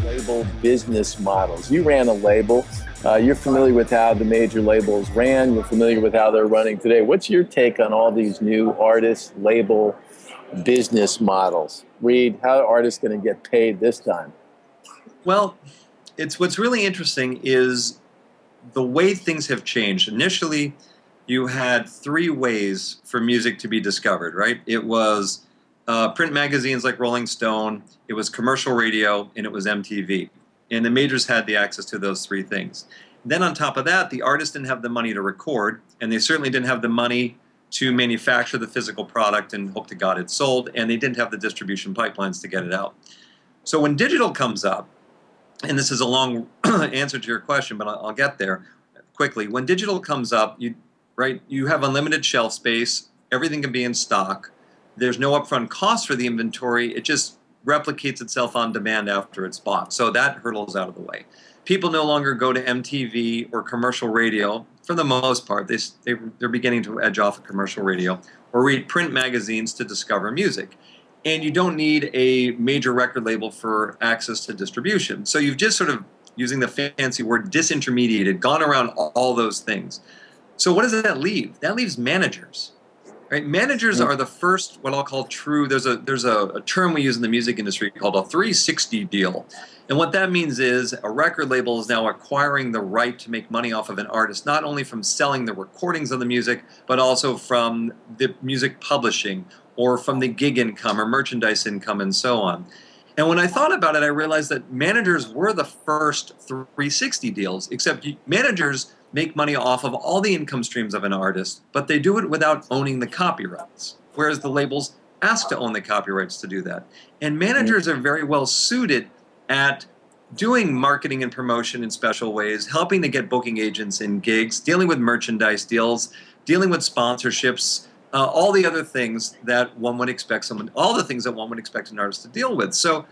Label business models. You ran a label. You're familiar with how the major labels ran. You're familiar with how they're running today. What's your take on all these new artist label business models? Reed, how are artists going to get paid this time? Well, what's really interesting is the way things have changed. Initially, you had three ways for music to be discovered, right? It was print magazines like Rolling Stone, it was commercial radio, and it was MTV. And the majors had the access to those three things. Then on top of that, the artists didn't have the money to record, and they certainly didn't have the money to manufacture the physical product and hope to God it's sold, and they didn't have the distribution pipelines to get it out. So when digital comes up, and this is a long answer to your question, but I'll get there quickly. When digital comes up, you have unlimited shelf space, everything can be in stock, there's no upfront cost for the inventory, it just replicates itself on demand after it's bought. So that hurdle's out of the way. People no longer go to MTV or commercial radio, for the most part. They're beginning to edge off of commercial radio, or read print magazines to discover music. And you don't need a major record label for access to distribution. So you've just sort of, using the fancy word, disintermediated, gone around all those things. So what does that leave? That leaves managers. Right? Managers are the first, what I'll call true, there's a term we use in the music industry called a 360 deal. And what that means is a record label is now acquiring the right to make money off of an artist, not only from selling the recordings of the music, but also from the music publishing, or from the gig income or merchandise income and so on. And when I thought about it, I realized that managers were the first 360 deals, except managers make money off of all the income streams of an artist, but they do it without owning the copyrights, whereas the labels ask to own the copyrights to do that. And managers are very well suited at doing marketing and promotion in special ways, helping to get booking agents in gigs, dealing with merchandise deals, dealing with sponsorships, all the other things that one would expect all the things that one would expect an artist to deal with. So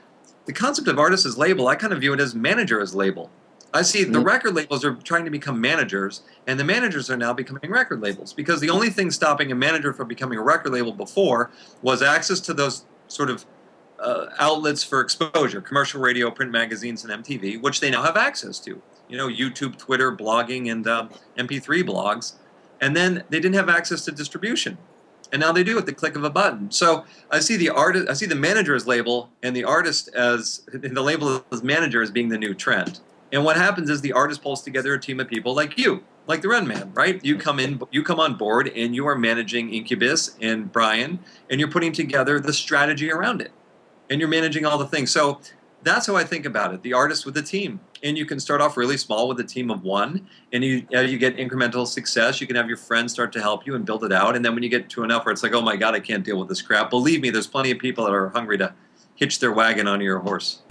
the concept of artist as label, I kind of view it as manager as label. I see the record labels are trying to become managers, and the managers are now becoming record labels, because the only thing stopping a manager from becoming a record label before was access to those sort of outlets for exposure, commercial radio, print magazines, and MTV, which they now have access to. You know, YouTube, Twitter, blogging, and MP3 blogs. And then they didn't have access to distribution. And now they do at the click of a button. So I see the manager as label, and the artist the label as manager as being the new trend. And what happens is the artist pulls together a team of people like you, like the Renman, right? You come on board, and you are managing Incubus and Brian, and you're putting together the strategy around it, and you're managing all the things. So that's how I think about it, the artist with the team. And you can start off really small with a team of one, and as you get incremental success, you can have your friends start to help you and build it out. And then when you get to enough where it's like, oh my God, I can't deal with this crap, believe me, there's plenty of people that are hungry to hitch their wagon onto your horse.